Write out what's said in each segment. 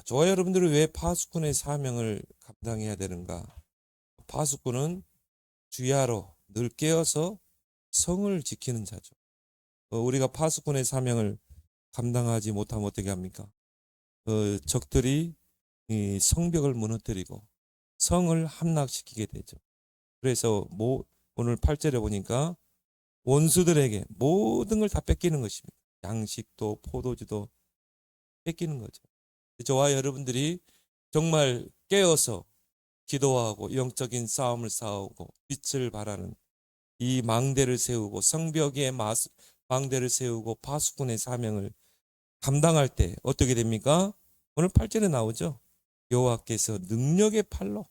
저와 여러분들은 왜 파수꾼의 사명을 감당해야 되는가? 파수꾼은 주야로 늘 깨어서 성을 지키는 자죠. 우리가 파수꾼의 사명을 감당하지 못하면 어떻게 합니까? 적들이 이 성벽을 무너뜨리고 성을 함락시키게 되죠. 그래서 오늘 8절에 보니까 원수들에게 모든 걸 다 뺏기는 것입니다. 양식도 포도주도 뺏기는 거죠. 저와 여러분들이 정말 깨어서 기도하고 영적인 싸움을 싸우고 빛을 발하는 이 망대를 세우고 성벽에 망대를 세우고 파수꾼의 사명을 감당할 때 어떻게 됩니까? 오늘 8절에 나오죠. 여호와께서 능력의 팔로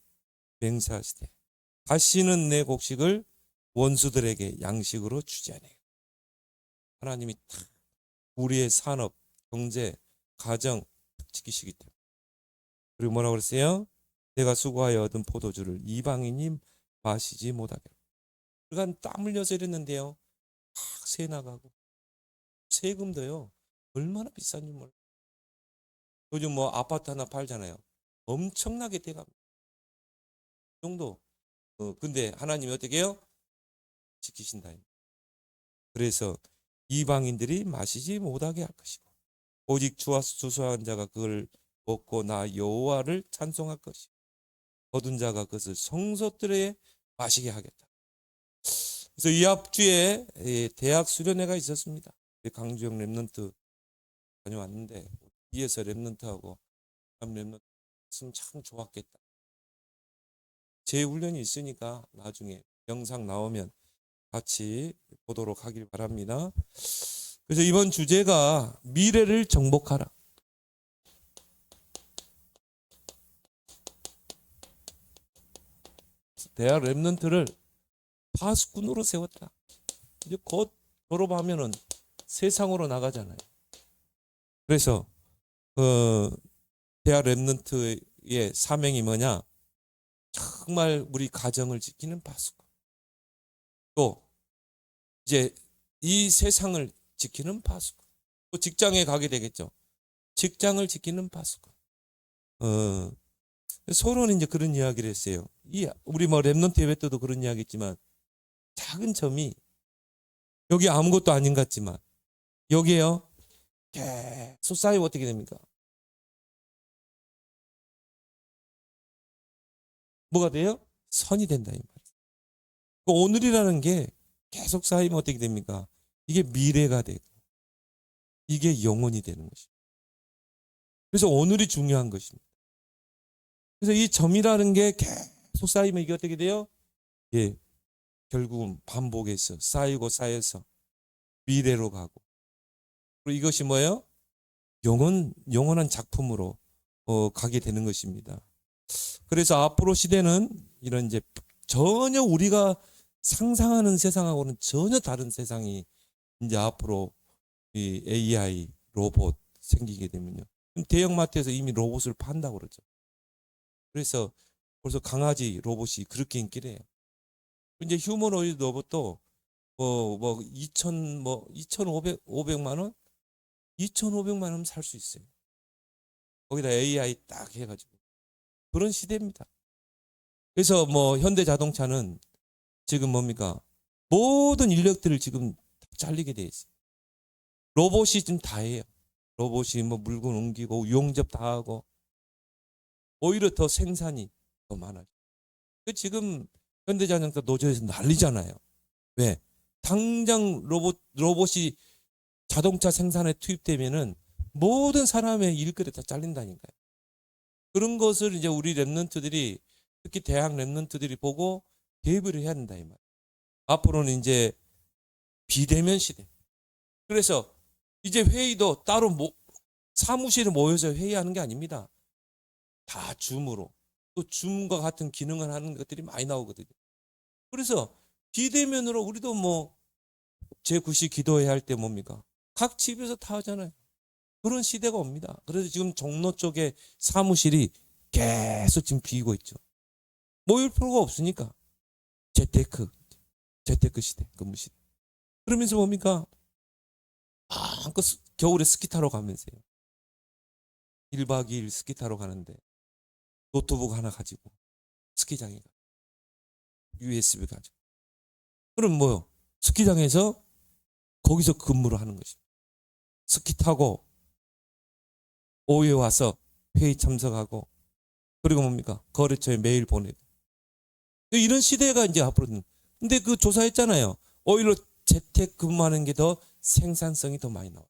맹세하시되 다시는 내 곡식을 원수들에게 양식으로 주지 아니하리라. 하나님이 탁 우리의 산업, 경제, 가정 지키시기 때문에. 그리고 뭐라고 그랬어요? 내가 수고하여 얻은 포도주를 이방인이 마시지 못하게. 그러니까 땀 흘려서 이랬는데요. 막 새 나가고 세금도요. 얼마나 비싼지 몰라요. 요즘 뭐 아파트 하나 팔잖아요. 엄청나게 돼갑니다. 그 정도. 근데 하나님이 어떻게 해요? 지키신다. 그래서 이방인들이 마시지 못하게 할 것이고 오직 주와 수수한 자가 그걸 먹고 나 여호와를 찬송할 것이고 거둔 자가 그것을 성소들에 마시게 하겠다. 그래서 이 앞주에 대학 수련회가 있었습니다. 강주영 랩런트 다녀왔는데 위에서 랩런트하고 랩런트 있으면 참 좋았겠다. 제 훈련이 있으니까 나중에 영상 나오면 같이 보도록 하길 바랍니다. 그래서 이번 주제가 미래를 정복하라. 대학 랩런트를 파수꾼으로 세웠다. 이제 곧 졸업하면은 세상으로 나가잖아요. 그래서 대학 랩런트의 사명이 뭐냐? 정말 우리 가정을 지키는 파수꾼. 또 이제 이 세상을 지키는 파수꾼. 또 직장에 가게 되겠죠. 직장을 지키는 파수꾼. 서로는 이제 그런 이야기를 했어요. 우리 뭐 랩런트 예배 때도 그런 이야기 했지만 작은 점이 여기 아무것도 아닌 것 같지만 여기에요. 계속 쌓이면 어떻게 됩니까? 뭐가 돼요? 선이 된다 이 말이에요. 오늘이라는 게 계속 쌓이면 어떻게 됩니까? 이게 미래가 되고 이게 영혼이 되는 것입니다. 그래서 오늘이 중요한 것입니다. 그래서 이 점이라는 게 계속 쌓이면 이게 어떻게 돼요? 예, 결국은 반복해서 쌓이고 쌓여서 미래로 가고 그리고 이것이 뭐예요? 영원한 작품으로 가게 되는 것입니다. 그래서 앞으로 시대는 이런 이제 전혀 우리가 상상하는 세상하고는 전혀 다른 세상이 이제 앞으로 이 AI 로봇 생기게 되면요. 대형마트에서 이미 로봇을 판다고 그러죠. 그래서 벌써 강아지 로봇이 그렇게 인기를 해요. 이제 휴머노이드 로봇도 2,500만 원? 2,500만 원 살 수 있어요. 거기다 AI 딱 해가지고. 그런 시대입니다. 그래서 뭐 현대자동차는 지금 뭡니까? 모든 인력들을 지금 잘리게 돼 있어요. 로봇이 지금 다 해요. 로봇이 뭐 물건 옮기고 용접 다 하고 오히려 더 생산이 더 많아요. 지금 현대자동차 노조에서 난리잖아요. 왜? 당장 로봇이 자동차 생산에 투입되면은 모든 사람의 일거리 다 잘린다니까요. 그런 것을 이제 우리 랩런트들이 특히 대학 랩런트들이 보고 대비를 해야 된다 이 말. 앞으로는 이제 비대면 시대. 그래서 이제 회의도 따로 사무실에 모여서 회의하는 게 아닙니다. 다 줌으로. 또 줌과 같은 기능을 하는 것들이 많이 나오거든요. 그래서 비대면으로 우리도 뭐 제9시 기도회 할 때 뭡니까? 각 집에서 다 하잖아요. 그런 시대가 옵니다. 그래서 지금 종로 쪽에 사무실이 계속 지금 비고 있죠. 모일 필요가 없으니까. 재테크 시대, 근무 시대. 그러면서 뭡니까? 겨울에 스키 타러 가면서요. 1박 2일 스키 타러 가는데 노트북 하나 가지고 스키장에 가. USB 가지고. 그럼 뭐요? 스키장에서 거기서 근무를 하는 것입니다. 스키 타고 오후에 와서 회의 참석하고 그리고 뭡니까? 거래처에 메일 보내고. 이런 시대가 이제 앞으로는. 근데 그 조사했잖아요. 오히려 재택 근무하는 게 더 생산성이 더 많이 나와.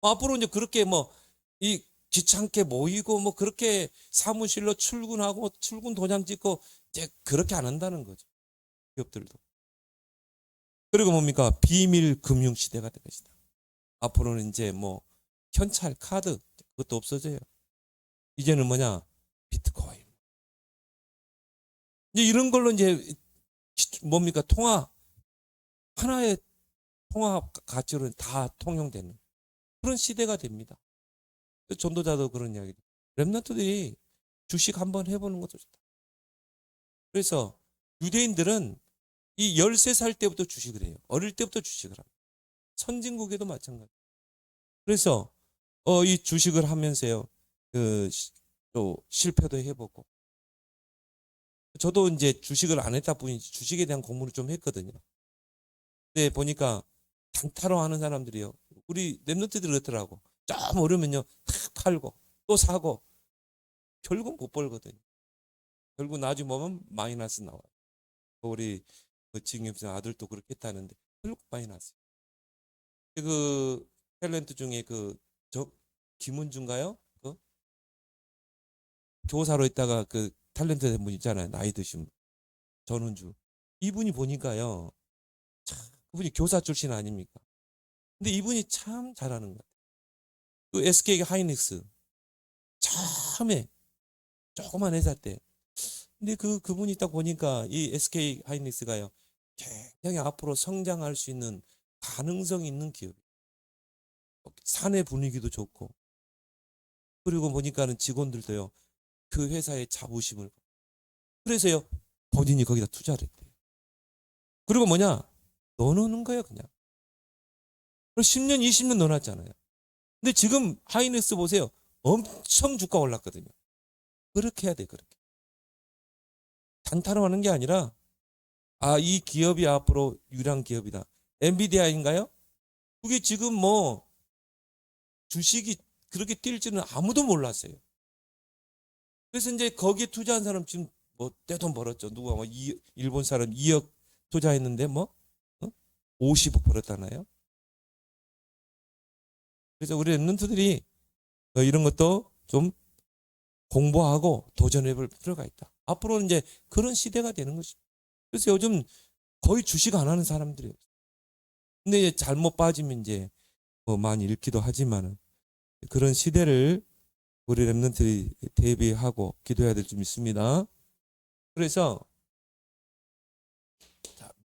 앞으로 이제 그렇게 뭐 이 귀찮게 모이고 뭐 그렇게 사무실로 출근하고 출근 도장 찍고 이제 그렇게 안 한다는 거죠. 기업들도. 그리고 뭡니까? 비밀 금융 시대가 될 것이다. 앞으로는 이제 뭐 현찰, 카드 그것도 없어져요. 이제는 뭐냐? 비트코인. 이제 이런 걸로 이제 뭡니까? 통화 하나의 통화 가치로 다 통용되는 그런 시대가 됩니다. 전도자도 그런 이야기. 렘넌트들이 주식 한번 해보는 것도 좋다. 그래서 유대인들은 이 13살 때부터 주식을 해요. 어릴 때부터 주식을 합니다. 선진국에도 마찬가지. 그래서 이 주식을 하면서요. 또 실패도 해보고. 저도 이제 주식을 안 했다 보니 주식에 대한 공부를 좀 했거든요. 근데 보니까 단타로 하는 사람들이요. 우리 랩런트들 그렇더라고. 좀 오르면요. 탁 팔고 또 사고 결국 못 벌거든요. 결국 나중에 보면 마이너스 나와요. 우리 지금선 아들도 그렇게 했다는데 결국 마이너스. 그 탤런트 중에 저 김은주인가요? 그 교사로 있다가 그 탤런트 된 분 있잖아요. 나이 드신 분. 전은주. 이분이 보니까요. 참 그분이 교사 출신 아닙니까? 근데 이분이 참 잘하는 것 같아요. 그 SK 하이닉스 처음에 조그만 회사 때. 근데 그분이 딱 보니까 이 SK 하이닉스가요. 굉장히 앞으로 성장할 수 있는 가능성 있는 기업. 사내 분위기도 좋고. 그리고 보니까는 직원들도요. 그 회사의 자부심을. 그래서요. 본인이 거기다 투자를 했대요. 그리고 뭐냐? 넣어놓는 거예요, 그냥. 그리고 10년, 20년 넣어놨잖아요. 근데 지금 하이닉스 보세요. 엄청 주가 올랐거든요. 그렇게 해야 돼, 그렇게. 단타로 하는 게 아니라, 이 기업이 앞으로 유량 기업이다. 엔비디아인가요? 그게 지금 뭐, 주식이 그렇게 뛸지는 아무도 몰랐어요. 그래서 이제 거기에 투자한 사람 지금 뭐, 떼돈 벌었죠. 누가 뭐, 일본 사람 2억 투자했는데 뭐, 50억 벌었다나요? 그래서 우리 랩런트들이 이런 것도 좀 공부하고 도전해 볼 필요가 있다. 앞으로는 이제 그런 시대가 되는 것입니다. 그래서 요즘 거의 주식 안 하는 사람들이에요. 근데 잘못 빠지면 이제 뭐 많이 잃기도 하지만은 그런 시대를 우리 랩런트들이 대비하고 기도해야 될 줄 믿습니다. 그래서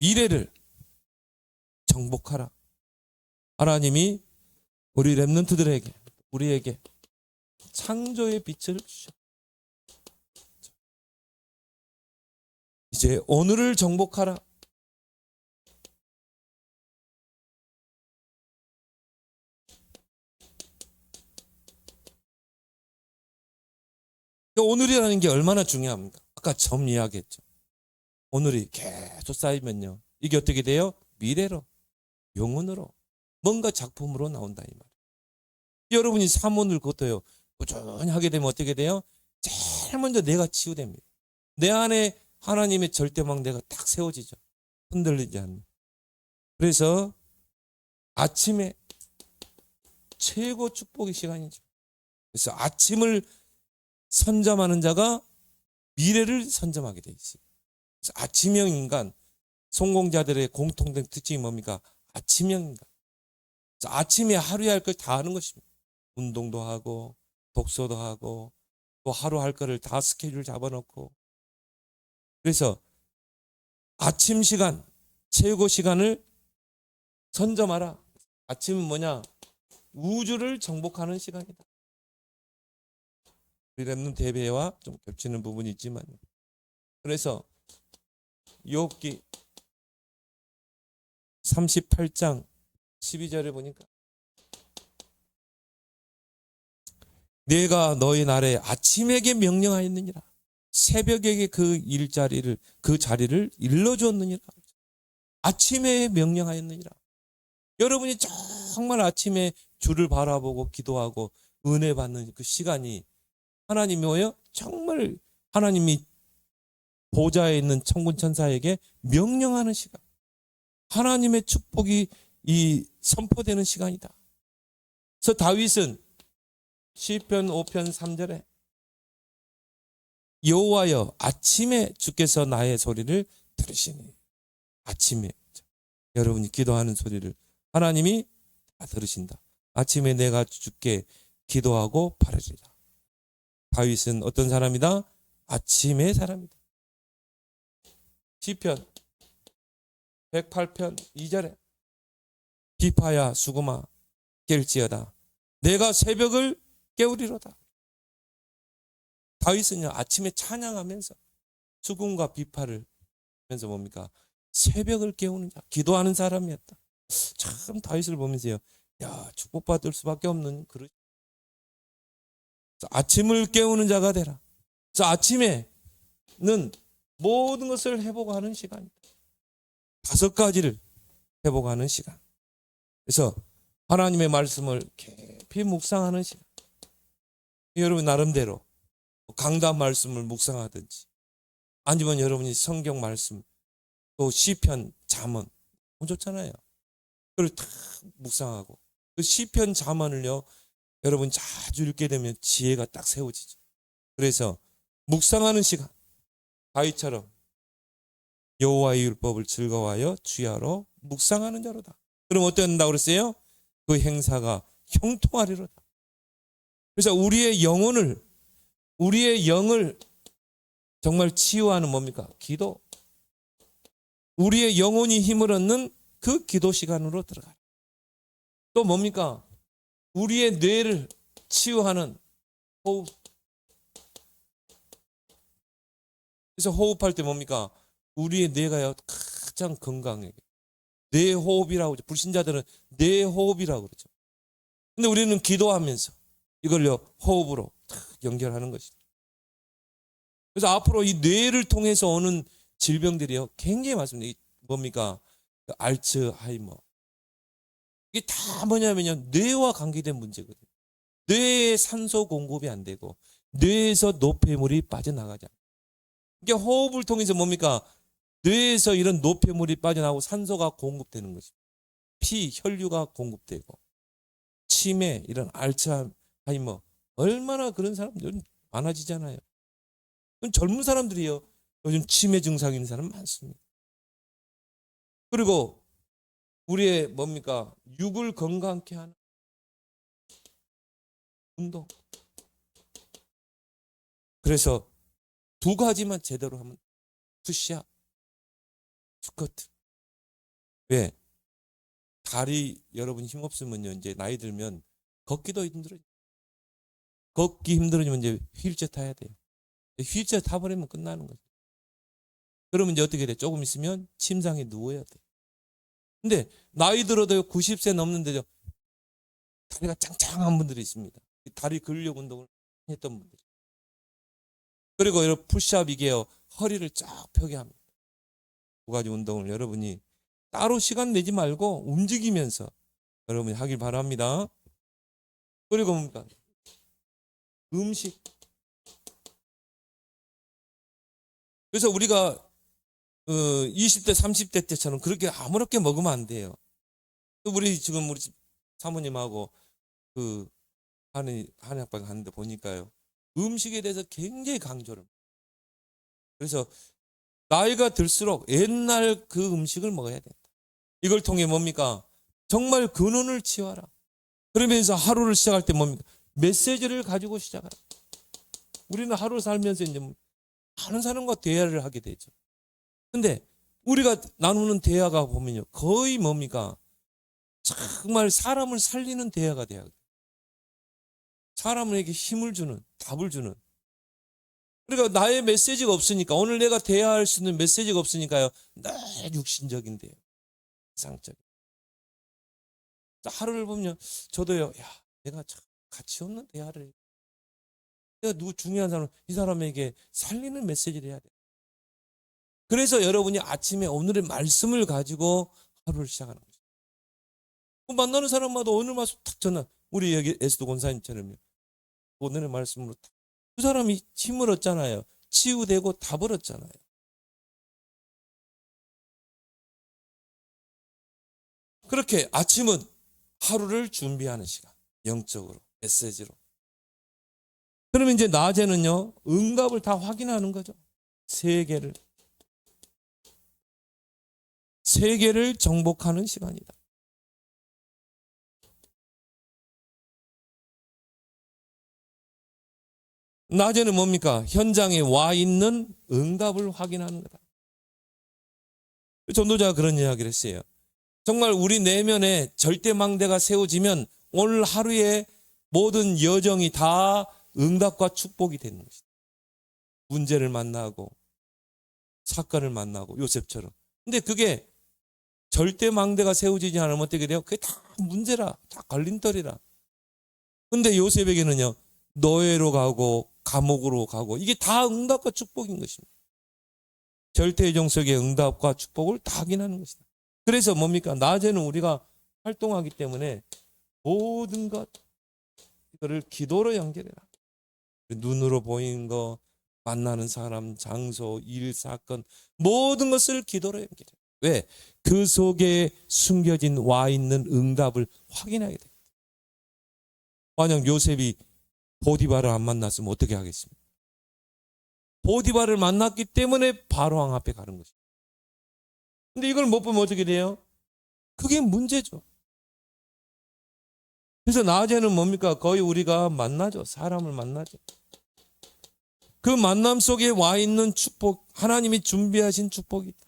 미래를 정복하라. 하나님이 우리 랩런트들에게 우리에게 창조의 빛을 주셔. 이제 오늘을 정복하라. 오늘이라는 게 얼마나 중요합니까? 아까 처음 이야기했죠. 오늘이 계속 쌓이면요. 이게 어떻게 돼요? 미래로, 영혼으로, 뭔가 작품으로 나온다 이 말이에요. 여러분이 사문을 그것도요. 꾸준히 하게 되면 어떻게 돼요? 제일 먼저 내가 치유됩니다. 내 안에 하나님의 절대망대가 딱 세워지죠. 흔들리지 않는. 그래서 아침에 최고 축복의 시간이죠. 그래서 아침을 선점하는 자가 미래를 선점하게 돼 있어요. 그래서 아침형 인간, 성공자들의 공통된 특징이 뭡니까? 아침형 인간. 그래서 아침에 하루에 할 걸 다 하는 것입니다. 운동도 하고 독서도 하고 또 하루 할 거를 다 스케줄 잡아놓고. 그래서 아침 시간, 최고 시간을 선점하라. 아침은 뭐냐? 우주를 정복하는 시간이다. 우리 랩는 대배와 좀 겹치는 부분이 있지만, 그래서 욥기 38장 12절에 보니까 내가 너희 날에 아침에게 명령하였느니라. 새벽에게 그 자리를 일러주었느니라. 아침에 명령하였느니라. 여러분이 정말 아침에 주를 바라보고 기도하고 은혜 받는 그 시간이 하나님이 뭐예요? 정말 하나님이 보좌에 있는 천군 천사에게 명령하는 시간. 하나님의 축복이 선포되는 시간이다. 그래서 다윗은 시편 5편 3절에 여호와여 아침에 주께서 나의 소리를 들으시니. 아침에 여러분이 기도하는 소리를 하나님이 다 들으신다. 아침에 내가 주께 기도하고 바르리라. 다윗은 어떤 사람이다? 아침의 사람이다. 시편 108편 2절에 비파야 수금아 깰지어다 내가 새벽을 깨우리로다. 다윗은요 아침에 찬양하면서 수금과 비파를 하면서 뭡니까? 새벽을 깨우는 자, 기도하는 사람이었다. 참 다윗을 보면서요, 야 축복받을 수밖에 없는 그릇. 아침을 깨우는 자가 되라. 그래서 아침에는 모든 것을 회복하는 시간이다. 5가지를 회복하는 시간. 그래서 하나님의 말씀을 깊이 묵상하는 시간. 여러분 나름대로 강단 말씀을 묵상하든지 아니면 여러분이 성경 말씀 또 시편 잠언 너무 좋잖아요. 그걸 다 묵상하고 그 시편 잠언을요 여러분 자주 읽게 되면 지혜가 딱 세워지죠. 그래서 묵상하는 시간. 다윗처럼 여호와의 율법을 즐거워하여 주야로 묵상하는 자로다. 그럼 어떻게 한다고 그랬어요? 그 행사가 형통하리로다. 그래서 우리의 영을 정말 치유하는 뭡니까? 기도. 우리의 영혼이 힘을 얻는 그 기도 시간으로 들어가요. 또 뭡니까? 우리의 뇌를 치유하는 호흡. 그래서 호흡할 때 뭡니까? 우리의 뇌가요 가장 건강하게 뇌 호흡이라고 그러죠. 불신자들은 뇌 호흡이라고 그러죠. 근데 우리는 기도하면서 이걸요 호흡으로 연결하는 것이죠. 그래서 앞으로 이 뇌를 통해서 오는 질병들이요 굉장히 많습니다. 뭡니까? 알츠하이머. 이게 다 뭐냐면요 뇌와 관계된 문제거든요. 뇌에 산소 공급이 안 되고 뇌에서 노폐물이 빠져나가지 않아요. 이게 호흡을 통해서 뭡니까? 뇌에서 이런 노폐물이 빠져나오고 산소가 공급되는 것입니다. 피, 혈류가 공급되고 치매, 이런 알츠하이머 얼마나 그런 사람들 많아지잖아요. 젊은 사람들이요 요즘 치매 증상 있는 사람 많습니다. 그리고 우리의 뭡니까? 육을 건강케 하는 운동. 그래서 2가지만 제대로 하면 푸시업, 스쿼트. 왜? 다리 여러분 힘없으면요 이제 나이 들면 걷기도 힘들어요. 걷기 힘들어지면 이제 휠체어 타야 돼요. 휠체어 타버리면 끝나는 거죠. 그러면 이제 어떻게 돼? 조금 있으면 침상에 누워야 돼. 근데 나이 들어도 90세 넘는데도 다리가 짱짱한 분들이 있습니다. 다리 근력 운동을 했던 분들. 그리고 여러분 푸시업 이게요 허리를 쫙 펴게 합니다. 2가지 운동을 여러분이 따로 시간 내지 말고 움직이면서 여러분이 하길 바랍니다. 그리고 뭡니까? 음식. 그래서 우리가 20대 30대 때처럼 그렇게 아무렇게 먹으면 안 돼요. 우리 지금 우리 사모님하고 그 한의학방 갔는데 보니까요 음식에 대해서 굉장히 강조를. 그래서 나이가 들수록 옛날 그 음식을 먹어야 된다. 이걸 통해 뭡니까? 정말 근원을 치유하라. 그러면서 하루를 시작할 때 뭡니까? 메시지를 가지고 시작하라. 우리는 하루 살면서 이제 많은 사람과 대화를 하게 되죠. 근데 우리가 나누는 대화가 보면요 거의 뭡니까? 정말 사람을 살리는 대화가 돼야 돼요. 사람에게 힘을 주는, 답을 주는. 그러니까 나의 메시지가 없으니까 오늘 내가 대화할 수 있는 메시지가 없으니까요 늘 육신적인데요. 상적. 하루를 보면 저도요 야 내가 참 가치 없는 대화를 내가 누구 중요한 사람, 이 사람에게 살리는 메시지를 해야 돼. 그래서 여러분이 아침에 오늘의 말씀을 가지고 하루를 시작하는 거죠. 만나는 사람마다 오늘 말씀 탁 전화. 우리 여기 에스도 권사님처럼요. 오늘의 말씀으로 탁. 그 사람이 힘을 얻잖아요. 치유되고 답 얻었잖아요. 그렇게 아침은 하루를 준비하는 시간. 영적으로, 메시지로. 그러면 이제 낮에는요, 응답을 다 확인하는 거죠. 세계를 정복하는 시간이다. 낮에는 뭡니까? 현장에 와 있는 응답을 확인하는 거다. 전도자가 그런 이야기를 했어요. 정말 우리 내면에 절대망대가 세워지면 오늘 하루의 모든 여정이 다 응답과 축복이 되는 것이다. 문제를 만나고 사건을 만나고 요셉처럼. 근데 그게 절대망대가 세워지지 않으면 어떻게 돼요? 그게 다 문제라, 다 걸림돌이라. 근데 요셉에게는요, 노예로 가고 감옥으로 가고 이게 다 응답과 축복인 것입니다. 절대의정 속의 응답과 축복을 다 확인하는 것이다. 그래서 뭡니까? 낮에는 우리가 활동하기 때문에 모든 것 이거를 기도로 연결해라. 눈으로 보이는 거, 만나는 사람, 장소, 일, 사건 모든 것을 기도로 연결해. 왜? 그 속에 숨겨진 와 있는 응답을 확인하게 됩니다. 만약 요셉이 보디바를 안 만났으면 어떻게 하겠습니까? 보디바를 만났기 때문에 바로왕 앞에 가는 것입니다. 근데 이걸 못 보면 어떻게 돼요? 그게 문제죠. 그래서 낮에는 뭡니까? 거의 우리가 만나죠. 사람을 만나죠. 그 만남 속에 와 있는 축복, 하나님이 준비하신 축복이 있다.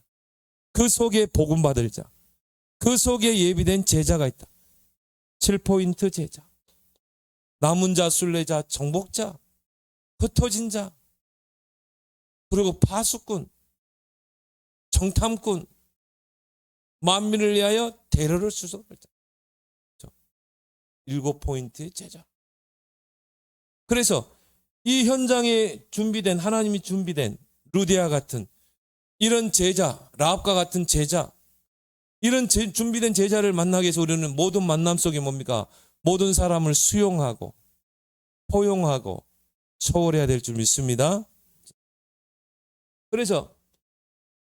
그 속에 복음 받을 자, 그 속에 예비된 제자가 있다. 7포인트 제자, 남은 자, 순례자, 정복자, 흩어진 자, 그리고 파수꾼, 정탐꾼, 만민을 위하여 대로를 수속할 자. 7포인트의 제자. 그래서 이 현장에 준비된, 하나님이 준비된 루디아 같은 이런 제자, 라합과 같은 제자, 이런 준비된 제자를 만나기 위해서 우리는 모든 만남 속에 뭡니까? 모든 사람을 수용하고 포용하고 초월해야 될 줄 믿습니다. 그래서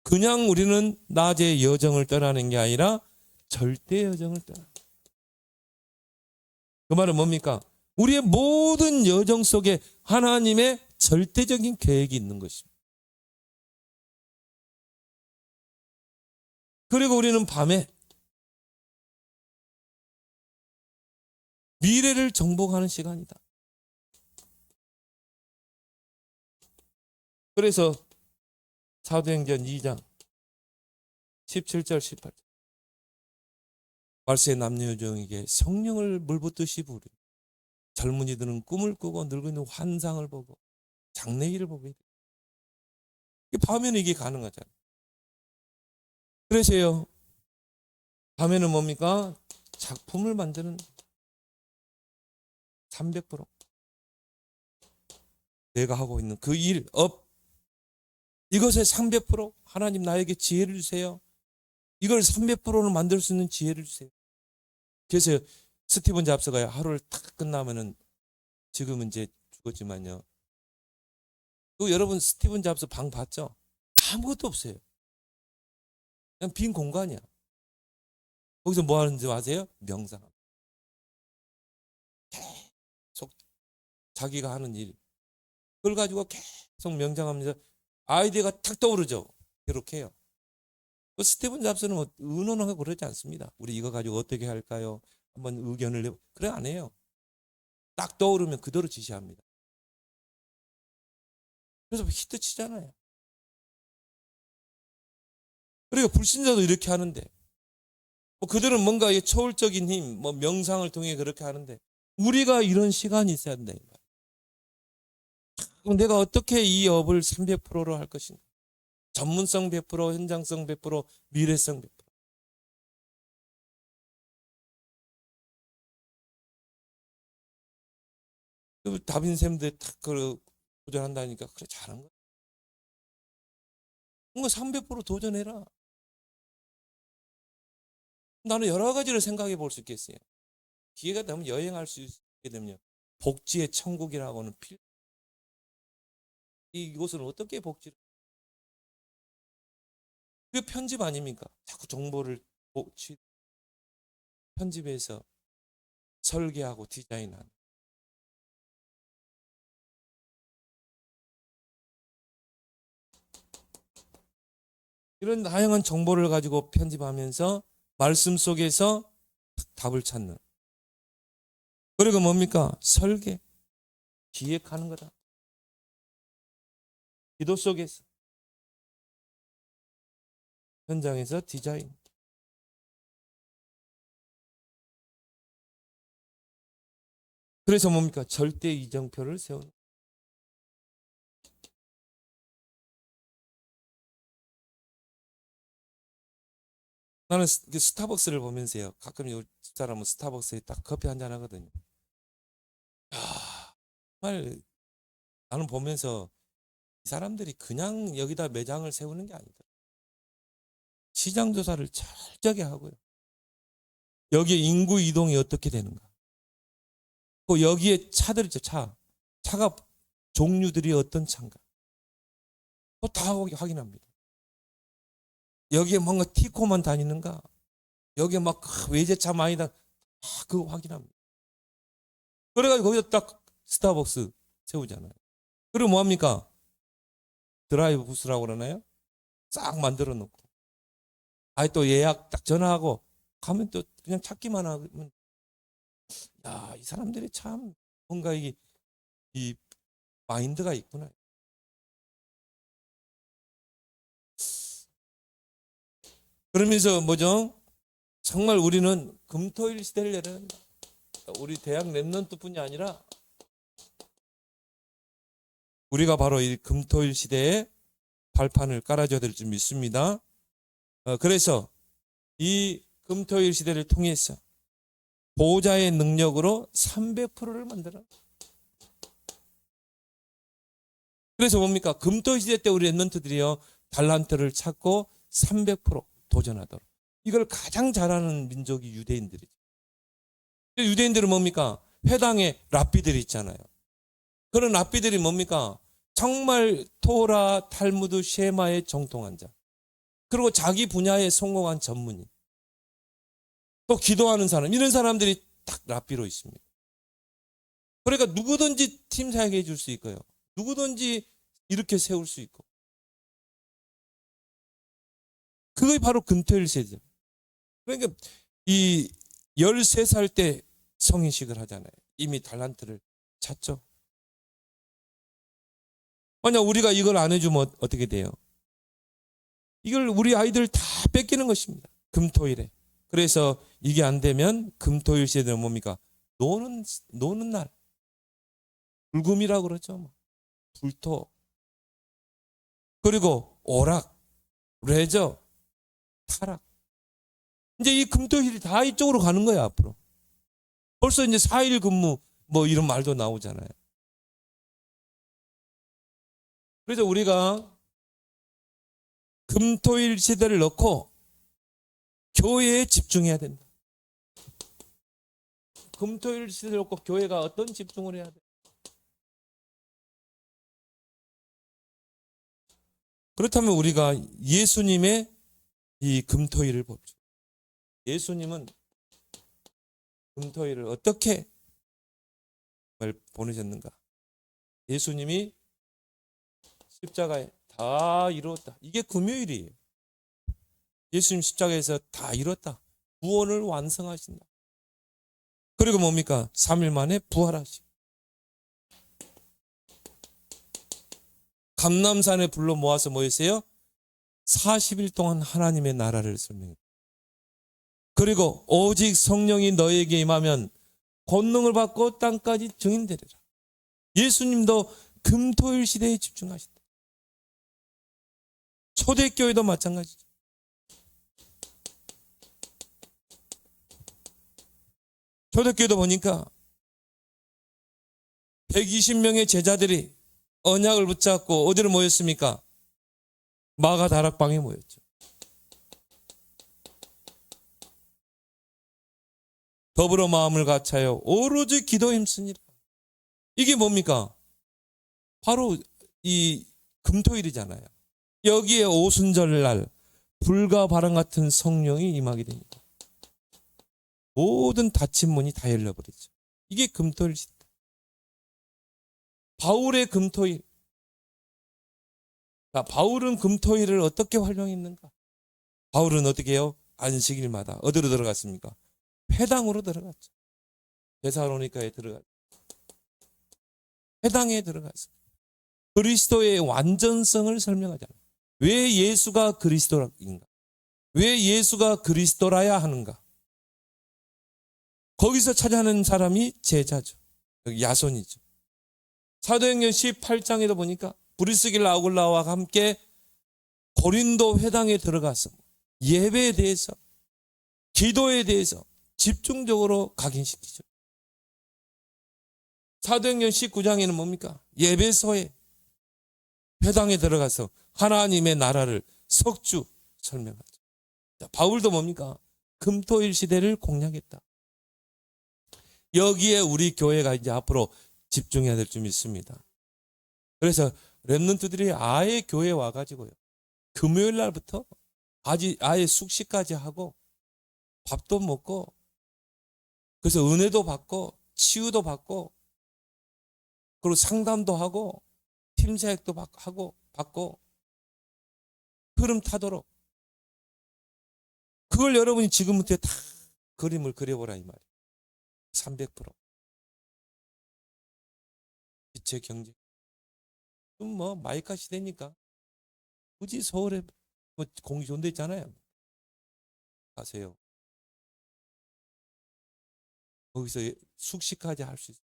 그냥 우리는 낮의 여정을 떠나는 게 아니라 절대 여정을 떠나는 거예요. 그 말은 뭡니까? 우리의 모든 여정 속에 하나님의 절대적인 계획이 있는 것입니다. 그리고 우리는 밤에 미래를 정복하는 시간이다. 그래서 사도행전 2장 17절 18절 말세 남녀 여종에게 성령을 물붓듯이 부으리. 젊은이들은 꿈을 꾸고 늙은이는 환상을 보고 장래일을 보게 돼. 밤에는 이게 가능하잖아요. 그래서요, 밤에는 뭡니까? 작품을 만드는 300% 내가 하고 있는 그 일, 업, 이것에 300% 하나님 나에게 지혜를 주세요. 이걸 300%는 만들 수 있는 지혜를 주세요. 그래서 스티븐 잡스가 하루를 탁 끝나면은 지금은 이제 죽었지만요. 그 여러분 스티븐 잡스 방 봤죠? 아무것도 없어요. 그냥 빈 공간이야. 거기서 뭐 하는지 아세요? 명상. 계속 자기가 하는 일. 그걸 가지고 계속 명상하면서 아이디어가 탁 떠오르죠. 그렇게 해요. 그 스티븐 잡스는 뭐 의논하고 그러지 않습니다. 우리 이거 가지고 어떻게 할까요? 한번 의견을 내고. 그래 안 해요. 딱 떠오르면 그대로 지시합니다. 그래서 히트 치잖아요. 그리고 불신자도 이렇게 하는데 뭐 그들은 뭔가 초월적인 힘, 뭐 명상을 통해 그렇게 하는데 우리가 이런 시간이 있어야 된다. 그럼 내가 어떻게 이 업을 300%로 할 것인가? 전문성 100%, 현장성 100%, 미래성 100%. 다빈 쌤들 딱 도전한다니까 그래 잘한 거야. 뭔가 300% 도전해라. 나는 여러 가지를 생각해 볼 수 있겠어요. 기회가 되면 여행할 수 있게 되면 복지의 천국이라고는 이곳은 어떻게 복지를? 그게 편집 아닙니까? 자꾸 정보를 편집해서 설계하고 디자인하는. 이런 다양한 정보를 가지고 편집하면서 말씀 속에서 답을 찾는. 그리고 뭡니까? 설계, 기획하는 거다. 기도 속에서, 현장에서 디자인. 그래서 뭡니까? 절대 이정표를 세우는. 나는 스타벅스를 보면서요. 가끔 이 사람은 스타벅스에 딱 커피 한잔 하거든요. 야, 정말 나는 보면서 이 사람들이 그냥 여기다 매장을 세우는 게 아니다. 시장 조사를 철저하게 하고요. 여기에 인구 이동이 어떻게 되는가. 또 여기에 차들 있죠. 차가 종류들이 어떤 차인가. 또 다 확인합니다. 여기에 뭔가 티코만 다니는가. 여기에 막 외제차 많이 그거 확인합니다. 그래가지고 거기다 딱 스타벅스 세우잖아요. 그리고 뭐합니까? 드라이브 부스라고 그러나요? 싹 만들어 놓고. 아예 또 예약 딱 전화하고 가면 또 그냥 찾기만 하면, 야, 이 사람들이 참 뭔가 이 마인드가 있구나. 그러면서 뭐죠? 정말 우리는 금토일 시대를 열어야 한다. 우리 대학 랩런트뿐이 아니라 우리가 바로 이 금토일 시대에 발판을 깔아줘야 될 줄 믿습니다. 그래서 이 금토일 시대를 통해서 보호자의 능력으로 300%를 만들어. 그래서 뭡니까? 금토일 시대 때 우리 랩런트들이요, 달란트를 찾고 300% 도전하도록. 이걸 가장 잘하는 민족이 유대인들이죠. 유대인들은 뭡니까? 회당에 랍비들이 있잖아요. 그런 랍비들이 뭡니까? 정말 토라, 탈무드, 쉐마에 정통한 자. 그리고 자기 분야에 성공한 전문인. 또 기도하는 사람. 이런 사람들이 딱 랍비로 있습니다. 그러니까 누구든지 팀 사역해 줄 수 있고요. 누구든지 이렇게 세울 수 있고. 그게 바로 금토일 세대죠. 그러니까 이 13살 때 성인식을 하잖아요. 이미 달란트를 찾죠. 만약 우리가 이걸 안 해주면 어떻게 돼요? 이걸 우리 아이들 다 뺏기는 것입니다. 금토일에. 그래서 이게 안 되면 금토일 시대는 뭡니까? 노는 날. 불금이라고 그러죠. 불토. 그리고 오락, 레저, 타락. 이제 이 금토일이 다 이쪽으로 가는 거야, 앞으로. 벌써 이제 4일 근무 뭐 이런 말도 나오잖아요. 그래서 우리가 금토일 시대를 넣고 교회에 집중해야 된다. 금토일 시대를 놓고 교회가 어떤 집중을 해야 돼? 그렇다면 우리가 예수님의 이 금토일을 봅시다. 예수님은 금토일을 어떻게 보내셨는가? 예수님이 십자가에 다 이루었다. 이게 금요일이에요. 예수님 십자가에서 다 이뤘다. 구원을 완성하신다. 그리고 뭡니까? 3일 만에 부활하시고. 감람산에 불러 모아서 뭐 했어요? 40일 동안 하나님의 나라를 설명했다. 그리고 오직 성령이 너에게 임하면 권능을 받고 땅까지 증인되리라. 예수님도 금토일 시대에 집중하신다. 초대교회도 마찬가지죠. 초대교회도 보니까 120명의 제자들이 언약을 붙잡고 어디로 모였습니까? 마가 다락방에 모였죠. 더불어 마음을 같이하여 오로지 기도에 힘쓰니라. 이게 뭡니까? 바로 이 금토일이잖아요. 여기에 오순절날 불과 바람 같은 성령이 임하게 됩니다. 모든 닫힌 문이 다 열려버리죠. 이게 금토일 시대. 바울의 금토일. 바울은 금토일을 어떻게 활용했는가? 바울은 어떻게 해요? 안식일마다 어디로 들어갔습니까? 회당으로 들어갔죠. 데살로니가에 들어갔죠. 회당에 들어갔어요. 그리스도의 완전성을 설명하잖아요. 왜 예수가 그리스도인가? 왜 예수가 그리스도라야 하는가? 거기서 찾아내는 사람이 제자죠. 여기 야손이죠. 사도행전 18장에도 보니까 브리스길라 아굴라와 함께 고린도 회당에 들어가서 예배에 대해서, 기도에 대해서 집중적으로 각인시키죠. 사도행전 19장에는 뭡니까? 예배소에 회당에 들어가서 하나님의 나라를 석주 설명하죠. 자, 바울도 뭡니까? 금토일 시대를 공략했다. 여기에 우리 교회가 이제 앞으로 집중해야 될 점이 있습니다. 그래서 렘넌트들이 아예 교회에 와가지고요, 금요일 날부터 아예 숙식까지 하고 밥도 먹고, 그래서 은혜도 받고 치유도 받고, 그리고 상담도 하고 팀 사역도 받고 흐름 타도록, 그걸 여러분이 지금부터 다 그림을 그려보라 이 말이에요. 300% 빛의 경제. 뭐 마이카 시대니까 굳이 서울에 뭐 공기 좋은 데 있잖아요. 가세요. 거기서 숙식까지 할 수 있어요.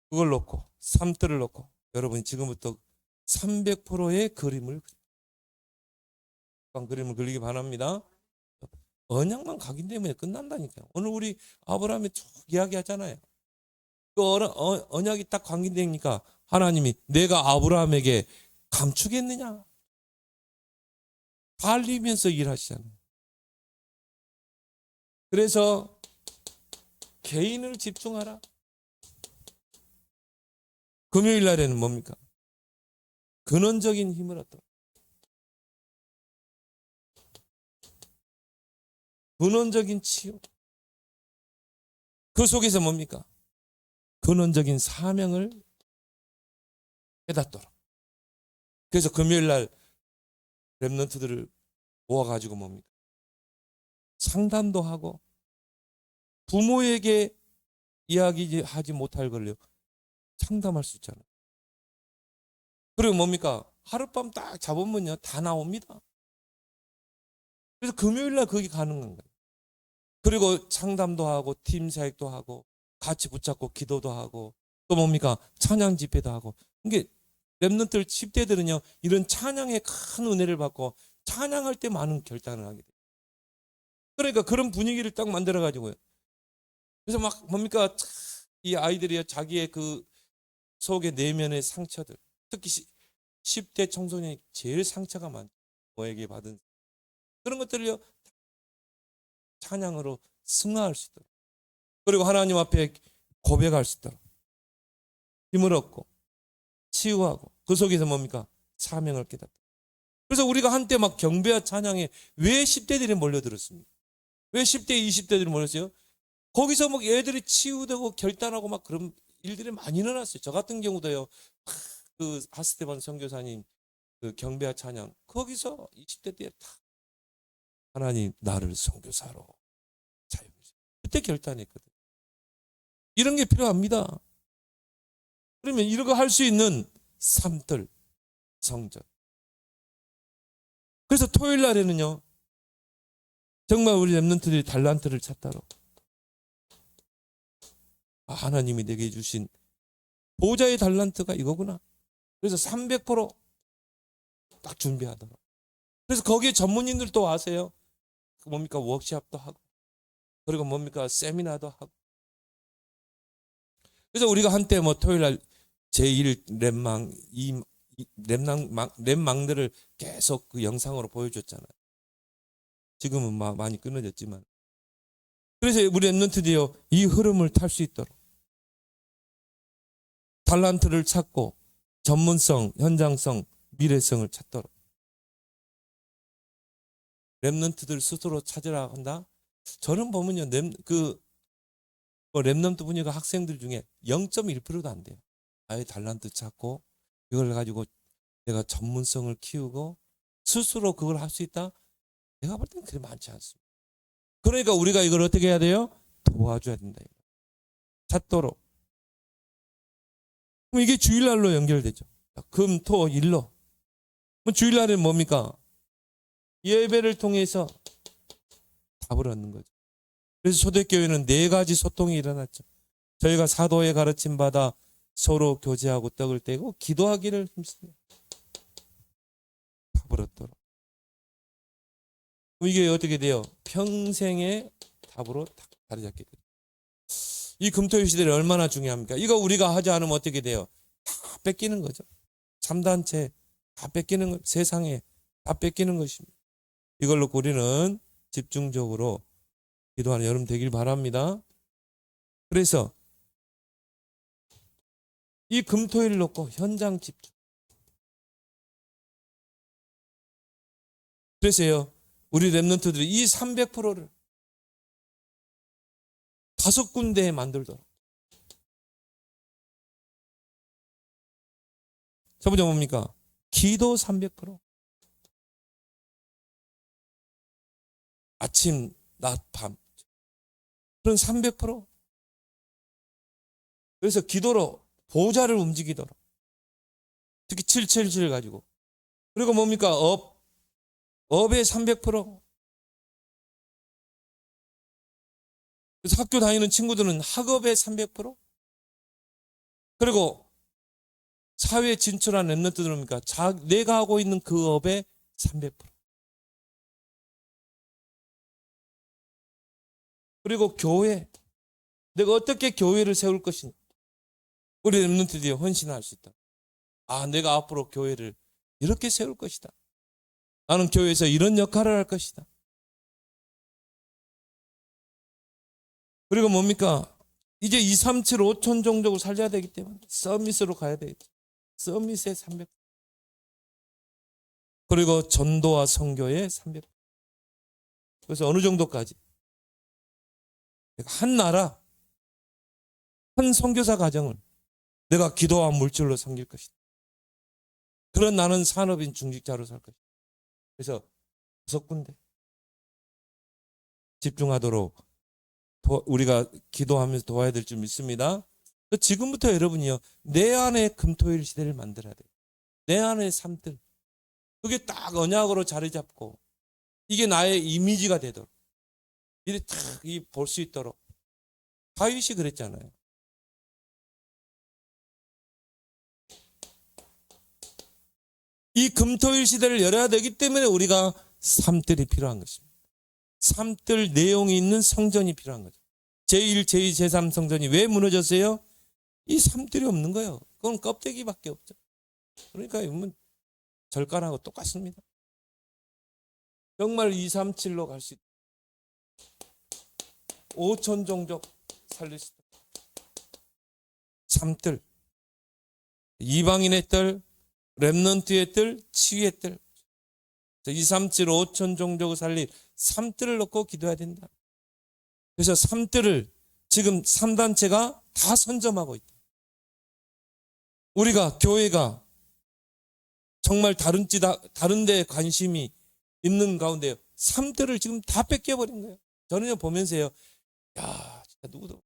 그걸 놓고 3들을 놓고 여러분이 지금부터 300%의 그림을 그리기 바랍니다. 언약만 각인되면 끝난다니까요. 오늘 우리 아브라함이 쭉 이야기하잖아요. 그 언약이 딱 각인되니까 하나님이 내가 아브라함에게 감추겠느냐? 달리면서 일하시잖아요. 그래서 개인을 집중하라. 금요일 날에는 뭡니까? 근원적인 힘을 얻도록. 근원적인 치유. 그 속에서 뭡니까? 근원적인 사명을 깨닫도록. 그래서 금요일 날 렘넌트들을 모아가지고 뭡니까? 상담도 하고, 부모에게 이야기하지 못할 걸요 상담할 수 있잖아요. 그리고 뭡니까? 하룻밤 딱 잡으면요 다 나옵니다. 그래서 금요일 날 거기 가는 거예요. 그리고 상담도 하고 팀 사역도 하고 같이 붙잡고 기도도 하고 또 뭡니까? 찬양 집회도 하고. 이게 렘넌트 10대들은요 이런 찬양의 큰 은혜를 받고 찬양할 때 많은 결단을 하게 돼요. 그러니까 그런 분위기를 딱 만들어 가지고요. 그래서 막 뭡니까? 이 아이들이 자기의 그 속의 내면의 상처들, 특히 10대 청소년이 제일 상처가 많죠. 뭐에게 받은 그런 것들을요 찬양으로 승화할 수 있도록, 그리고 하나님 앞에 고백할 수 있도록 힘을 얻고 치유하고, 그 속에서 뭡니까? 사명을 깨닫다. 그래서 우리가 한때 막 경배와 찬양에 왜 10대들이 몰려들었습니까? 왜 10대, 20대들이 몰렸어요? 거기서 막 애들이 치유되고 결단하고 막 그런 일들이 많이 일어났어요. 저 같은 경우도요. 그 하스테반 선교사님 그 경배와 찬양 거기서 20대 때 다 하나님 나를 선교사로 사용해주세요. 그때 결단했거든요. 이런 게 필요합니다. 그러면 이런 거 할 수 있는 삶들 성전. 그래서 토요일 날에는요 정말 우리 렘넌트들이 달란트를 찾다로 하나님이 내게 주신 보좌의 달란트가 이거구나. 그래서 300%딱 준비하도록. 그래서 거기에 전문인들도 와세요. 뭡니까? 워크숍도 하고, 그리고 뭡니까? 세미나도 하고. 그래서 우리가 한때 뭐 토요일 날 제1 랩망, 랩망들을 계속 그 영상으로 보여줬잖아요. 지금은 많이 끊어졌지만. 그래서 우리 랩런트들이요, 이 흐름을 탈 수 있도록 달란트를 찾고 전문성, 현장성, 미래성을 찾도록 랩런트들 스스로 찾으라 한다. 저는 보면요, 랩런트 분위기가 학생들 중에 0.1%도 안 돼요. 아예 달란트 찾고 이걸 가지고 내가 전문성을 키우고 스스로 그걸 할 수 있다. 내가 볼 때는 그게 많지 않습니다. 그러니까 우리가 이걸 어떻게 해야 돼요? 도와줘야 된다. 찾도록. 그럼 이게 주일날로 연결되죠. 금, 토, 일로. 주일날은 뭡니까? 예배를 통해서 답을 얻는 거죠. 그래서 초대교회는 4가지 소통이 일어났죠. 저희가 사도의 가르침 받아 서로 교제하고 떡을 떼고 기도하기를 힘씁니다. 답을 얻도록. 이게 어떻게 돼요? 평생의 답으로 자리 잡게 돼요. 이 금토일 시대에 얼마나 중요합니까? 이거 우리가 하지 않으면 어떻게 돼요? 다 뺏기는 거죠. 3단체 다 뺏기는 거, 세상에 다 뺏기는 것입니다. 이걸 놓고 우리는 집중적으로 기도하는 여름 되길 바랍니다. 그래서 이 금토일을 놓고 현장 집중. 그래서요, 우리 랩런트들이 이 300%를 5군데에 만들도록. 첫 번째 뭡니까? 기도 300%. 아침, 낮, 밤. 그런 300%. 그래서 기도로 보좌를 움직이도록. 특히 777 가지고. 그리고 뭡니까? 업의 300%. 그래서 학교 다니는 친구들은 학업의 300%. 그리고 사회에 진출한 랩런트들은 뭡니까? 내가 하고 있는 그 업의 300%. 그리고 교회. 내가 어떻게 교회를 세울 것인가. 우리 랩런트들이 헌신할 수 있다. 아, 내가 앞으로 교회를 이렇게 세울 것이다. 나는 교회에서 이런 역할을 할 것이다. 그리고 뭡니까? 이제 237, 5천 종족을 살려야 되기 때문에 서밋으로 가야 되겠죠. 서밋의 300. 그리고 전도와 선교의 300. 그래서 어느 정도까지? 한 나라, 한 선교사 가정을 내가 기도와 물질로 섬길 것이다. 그런 나는 산업인 중직자로 살 것이다. 그래서 6군데 집중하도록 우리가 기도하면서 도와야 될 줄 믿습니다. 지금부터 여러분이요, 내 안에 금토일 시대를 만들어야 돼요. 내 안에 삶들. 그게 딱 언약으로 자리 잡고 이게 나의 이미지가 되도록 이렇게 딱 볼 수 있도록. 다윗이 그랬잖아요. 이 금토일 시대를 열어야 되기 때문에 우리가 삶들이 필요한 것입니다. 삶들 내용이 있는 성전이 필요한 거죠. 제1, 제2, 제3 성전이 왜 무너졌어요? 이 삶들이 없는 거예요. 그건 껍데기밖에 없죠. 그러니까 절간하고 똑같습니다. 정말 237로 갈 수 있다. 5천 종족 살릴 수 있다. 삶들. 이방인의 뜰, 랩런트의 뜰, 치유의 뜰. 237, 5천 종족을 살릴 삶들을 놓고 기도해야 된다. 그래서 삶들을 지금 3단체가 다 선점하고 있다. 우리가 교회가 정말 다른 데 관심이 있는 가운데 삶들을 지금 다 뺏겨버린 거예요. 저는요 보면서요, 야, 진짜 누구도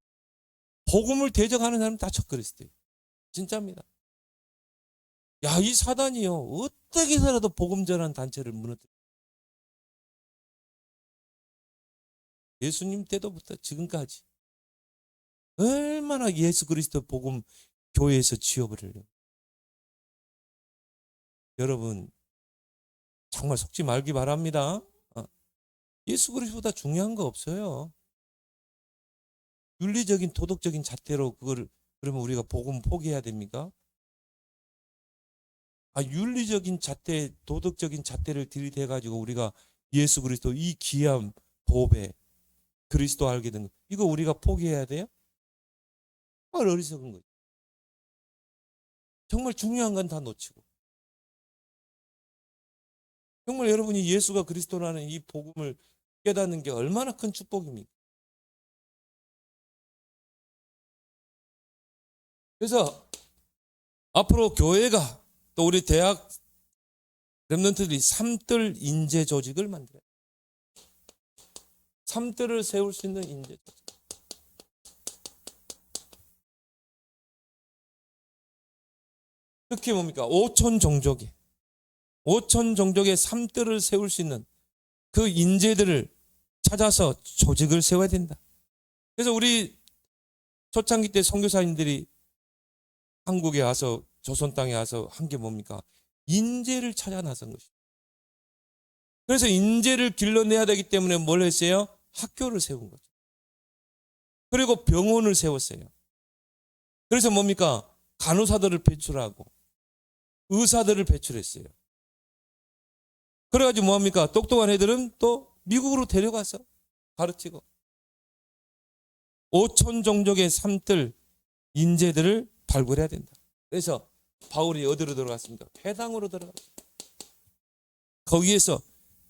복음을 대적하는 사람 다 척그렸어요. 진짜입니다. 야, 이 사단이요 어떻게 해서라도 복음 전하는 단체를 무너뜨려. 예수님 때부터 지금까지 얼마나 예수 그리스도 복음 교회에서 지워버리려고. 여러분 정말 속지 말기 바랍니다. 예수 그리스도보다 중요한 거 없어요. 윤리적인 도덕적인 잣대로 그걸 그러면 우리가 복음 포기해야 됩니까? 윤리적인 잣대, 도덕적인 잣대를 들이대 가지고 우리가 예수 그리스도 이 귀한 보배 그리스도 알게 된 거, 이거 우리가 포기해야 돼요? 어리석은 거죠. 정말 중요한 건 다 놓치고, 정말 여러분이 예수가 그리스도라는 이 복음을 깨닫는 게 얼마나 큰 축복입니까? 그래서 앞으로 교회가 또 우리 대학 렘넌트들이 삼뜰 인재 조직을 만들어요. 삼뜰을 세울 수 있는 인재 조직. 특히 뭡니까? 오촌 종족의 삼뜰을 세울 수 있는 그 인재들을 찾아서 조직을 세워야 된다. 그래서 우리 초창기 때 선교사님들이 한국에 와서 조선 땅에 와서 한 게 뭡니까? 인재를 찾아 나선 것입니다. 그래서 인재를 길러내야 되기 때문에 뭘 했어요? 학교를 세운 거죠. 그리고 병원을 세웠어요. 그래서 뭡니까? 간호사들을 배출하고 의사들을 배출했어요. 그래가지고 뭐합니까? 똑똑한 애들은 또 미국으로 데려가서 가르치고, 오촌 종족의 삼뜰 인재들을 발굴해야 된다. 그래서 바울이 어디로 들어갔습니까? 회당으로 들어갔습니다. 거기에서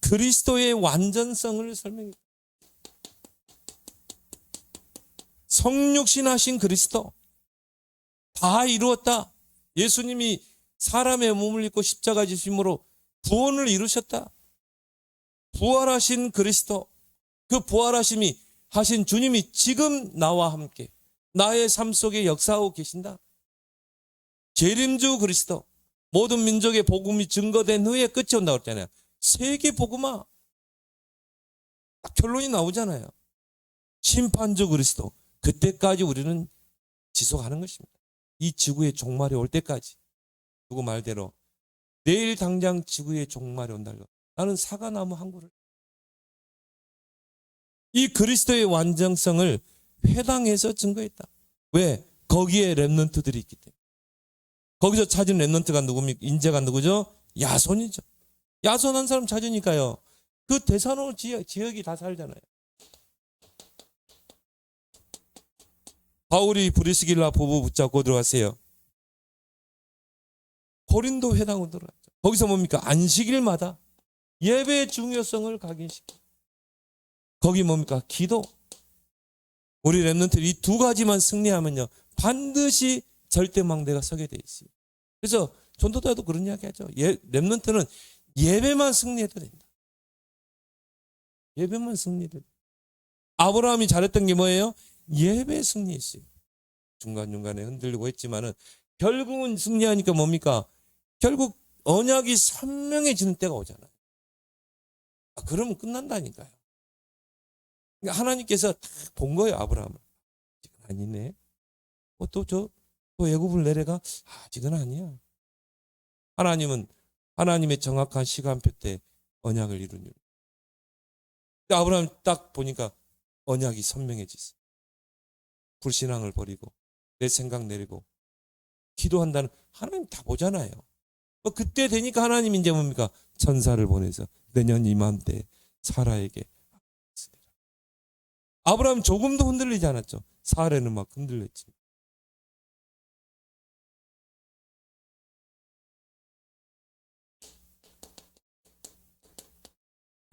그리스도의 완전성을 설명합니다. 성육신하신 그리스도 다 이루었다. 예수님이 사람의 몸을 입고 십자가 지심으로 구원을 이루셨다. 부활하신 그리스도, 그 부활하심이 하신 주님이 지금 나와 함께 나의 삶 속에 역사하고 계신다. 재림주 그리스도, 모든 민족의 복음이 증거된 후에 끝이 온다고 했잖아요. 세계 복음화, 딱 결론이 나오잖아요. 심판주 그리스도, 그때까지 우리는 지속하는 것입니다. 이 지구의 종말이 올 때까지. 누구 말대로 내일 당장 지구의 종말이 온다고. 나는 사과나무 한 그루. 이 그리스도의 완전성을 회당에서 증거했다. 왜? 거기에 렘넌트들이 있기 때문에. 거기서 찾은 렘넌트가 누굽니까? 인재가 누구죠? 야손이죠. 야손한 사람 찾으니까요. 그 데살로니가 지역이 다 살잖아요. 바울이 브리스길라 부부 붙잡고 들어갔어요. 고린도 회당으로 들어갔죠. 거기서 뭡니까? 안식일마다 예배의 중요성을 각인시켜. 거기 뭡니까? 기도. 우리 렘넌트 이 두 가지만 승리하면요, 반드시 절대망대가 서게 돼 있어요. 그래서 전도자도 그런 이야기 하죠. 렘넌트는 예배만 승리해도 된다. 예배만 승리해도 된다. 아브라함이 잘했던 게 뭐예요? 예배 승리했어요. 중간중간에 흔들리고 했지만은 결국은 승리하니까 뭡니까? 결국 언약이 선명해지는 때가 오잖아요. 그러면 끝난다니까요. 그러니까 하나님께서 다 본 거예요, 아브라함을. 아직은 아니네. 또 애굽을 내려가? 아직은 아니야. 하나님은 하나님의 정확한 시간표 때 언약을 이루는. 아브라함 딱 보니까 언약이 선명해졌어. 불신앙을 버리고 내 생각 내리고 기도한다는, 하나님 다 보잖아요. 그때 되니까 하나님 이제 뭡니까? 천사를 보내서 내년 이맘때 사라에게. 아브라함 조금도 흔들리지 않았죠. 사례는 막 흔들렸지.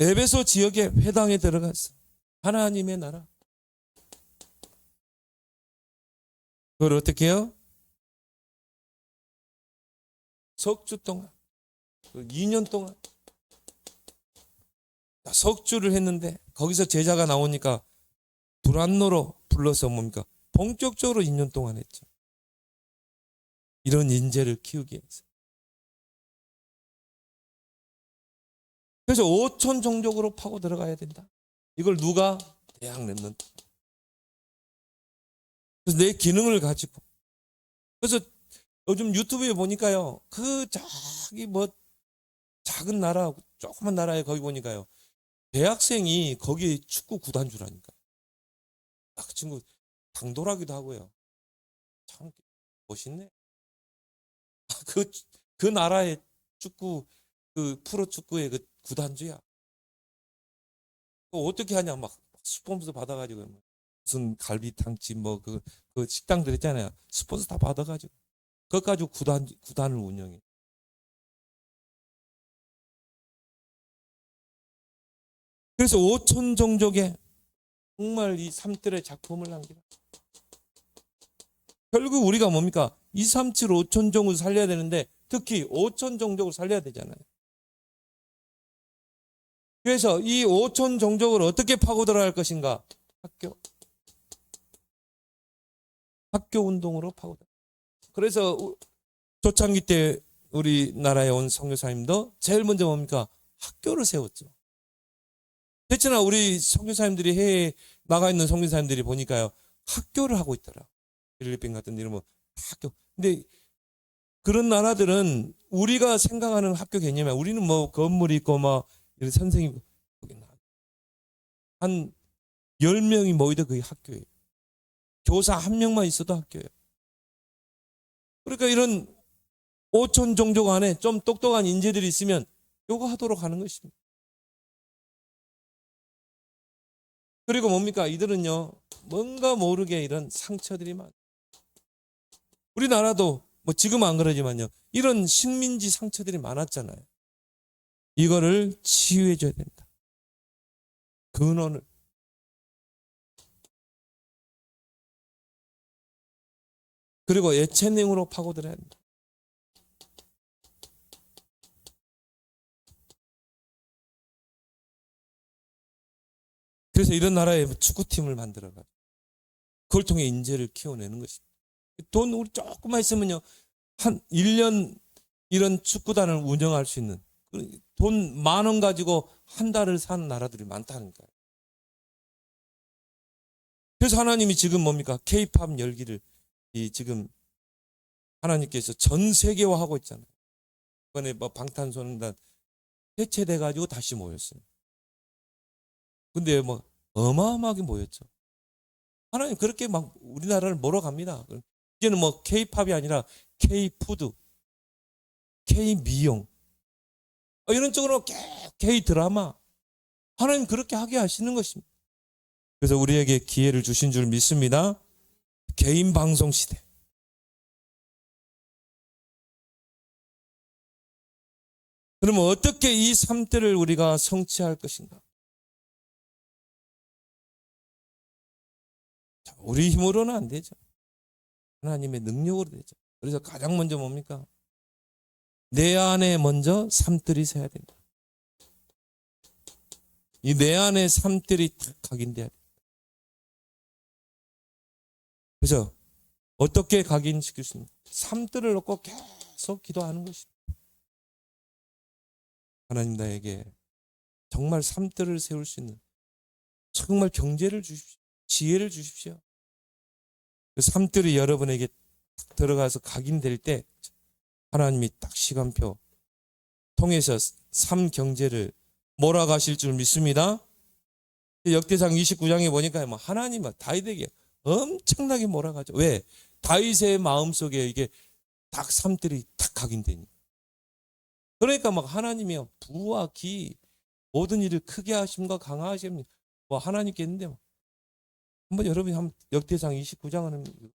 에베소 지역의 회당에 들어갔어. 하나님의 나라. 그걸 어떻게 해요? 석주 동안, 2년 동안 석주를 했는데, 거기서 제자가 나오니까 불안노로 불러서 뭡니까? 본격적으로 2년 동안 했죠. 이런 인재를 키우기 위해서. 그래서 5천 종족으로 파고 들어가야 된다. 이걸 누가? 대학 렘넌트. 그래서 내 기능을 가지고. 그래서 요즘 유튜브에 보니까요, 저기 작은 나라, 조그만 나라에 거기 보니까요, 대학생이 거기에 축구 구단주라니까. 그 친구 당돌하기도 하고요. 참 멋있네. 그 나라의 축구, 그 프로축구의 그 구단주야. 어떻게 하냐, 막 스폰서 받아가지고 무슨 갈비탕집 그 식당들 있잖아요. 스폰서 다 받아가지고 그것 가지고 구단을 운영해. 그래서 5천 종족의 정말 이 삼들의 작품을 남기다. 결국 우리가 뭡니까? 237 5천 종을 살려야 되는데 특히 5천 종족을 살려야 되잖아요. 그래서 이 5천 종족을 어떻게 파고 들어갈 것인가? 학교 운동으로 파고 들어. 그래서 초창기 때 우리나라에 온 선교사님도 제일 먼저 뭡니까? 학교를 세웠죠. 그렇잖아. 우리 선교사님들이 해외에 나가 있는 선교사님들이 보니까요. 학교를 하고 있더라. 필리핀 같은 데는 뭐 학교. 근데 그런 나라들은 우리가 생각하는 학교 개념이야. 우리는 뭐 건물이 있고 막 이런 선생님 한 10명이 모이도 그게 학교예요. 교사 1명만 있어도 학교예요. 그러니까 이런 5천 종족 안에 좀 똑똑한 인재들이 있으면 요거 하도록 하는 것입니다. 그리고 뭡니까? 이들은요, 뭔가 모르게 이런 상처들이 많아요. 우리나라도 뭐 지금 안 그러지만요, 이런 식민지 상처들이 많았잖아요. 이거를 치유해 줘야 된다. 근원을. 그리고 예체능으로 파고들어야 된다. 그래서 이런 나라에 축구팀을 만들어가지고 그걸 통해 인재를 키워내는 것입니다. 돈 우리 조금만 있으면요, 한 1년 이런 축구단을 운영할 수 있는 돈 10,000원 가지고 한 달을 사는 나라들이 많다는 거예요. 그래서 하나님이 지금 뭡니까? K-팝 열기를 지금 하나님께서 전 세계화하고 있잖아요. 이번에 뭐 방탄소년단 해체돼가지고 다시 모였어요. 근데 뭐 어마어마하게 모였죠. 하나님 그렇게 막 우리나라를 몰아갑니다. 이제는 뭐 K-팝이 아니라 K-푸드, K-미용 이런 쪽으로 K-드라마 하나님 그렇게 하게 하시는 것입니다. 그래서 우리에게 기회를 주신 줄 믿습니다. 개인 방송 시대. 그러면 어떻게 이 3대를 우리가 성취할 것인가? 우리 힘으로는 안 되죠. 하나님의 능력으로 되죠. 그래서 가장 먼저 뭡니까? 내 안에 먼저 3들이 서야 된다. 이 내 안에 3들이 딱 각인돼야 된다. 그래서 어떻게 각인시킬 수 있는가? 3들을 놓고 계속 기도하는 것입니다. 하나님 나에게 정말 3들을 세울 수 있는 정말 경제를 주십시오. 지혜를 주십시오. 그 3들이 여러분에게 딱 들어가서 각인될 때 하나님이 딱 시간표 통해서 3경제를 몰아가실 줄 믿습니다. 역대상 29장에 보니까 뭐 하나님은 다윗에게 엄청나게 몰아가죠. 왜? 다윗의 마음속에 이게 딱 3들이 딱 각인되니. 그러니까 막 하나님이 부와 기 모든 일을 크게 하심과 강하심이 뭐 하나님께 있는데 뭐. 한번 여러분이 한번 역대상 29장은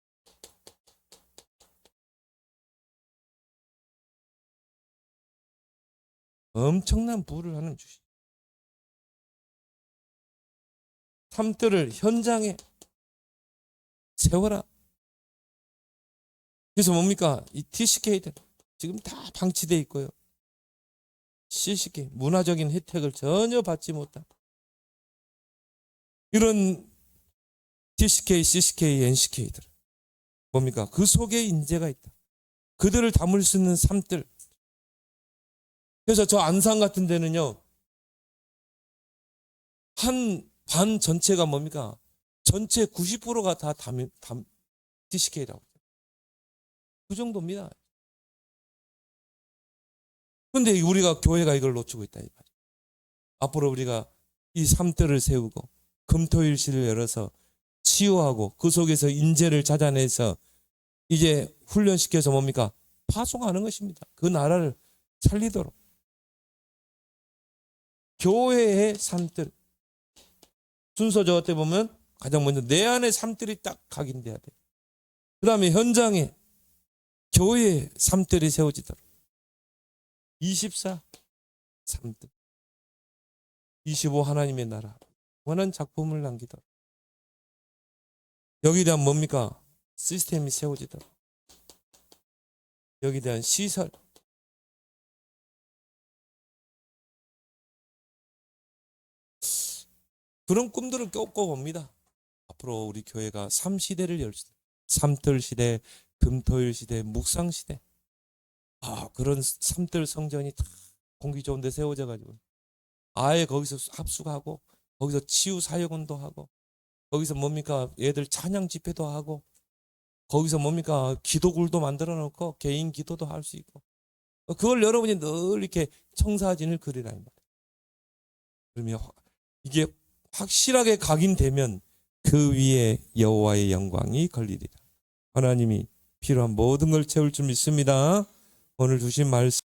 엄청난 부를 하나님 주시. 3들을 현장에 세워라. 그래서 뭡니까? 이 TCK들 지금 다 방치되어 있고요. CCK 문화적인 혜택을 전혀 받지 못한 이런 TCK, CCK, NCK들 뭡니까? 그 속에 인재가 있다. 그들을 담을 수 있는 3들. 그래서 저 안산 같은 데는요, 한 반 전체가 뭡니까? 전체 90%가 다 TCK라고. 그 정도입니다. 그런데 우리가 교회가 이걸 놓치고 있다. 앞으로 우리가 이 3들을 세우고 금토일실을 열어서 치유하고 그 속에서 인재를 찾아내서 이제 훈련시켜서 뭡니까? 파송하는 것입니다. 그 나라를 살리도록. 교회의 삶들. 순서 저 때 보면 가장 먼저 내 안에 삶들이 딱 각인돼야 돼. 그 다음에 현장에 교회의 삶들이 세워지도록. 24 삶들. 25 하나님의 나라. 원한 작품을 남기도록. 여기에 대한 뭡니까? 시스템이 세워지도록. 여기에 대한 시설. 그런 꿈들을 꿔봅니다. 앞으로 우리 교회가 3시대를 열 수, 삼들 시대, 금토일 시대, 묵상 시대. 그런 삼들 성전이 다 공기 좋은 데 세워져 가지고 아예 거기서 합숙하고 거기서 치유 사역운도 하고 거기서 뭡니까? 얘들 찬양 집회도 하고 거기서 뭡니까? 기도굴도 만들어 놓고 개인 기도도 할 수 있고 그걸 여러분이 늘 이렇게 청사진을 그리라 이 말이에요. 그러면 이게 확실하게 각인되면 그 위에 여호와의 영광이 걸리리라. 하나님이 필요한 모든 걸 채울 줄 믿습니다. 오늘 주신 말씀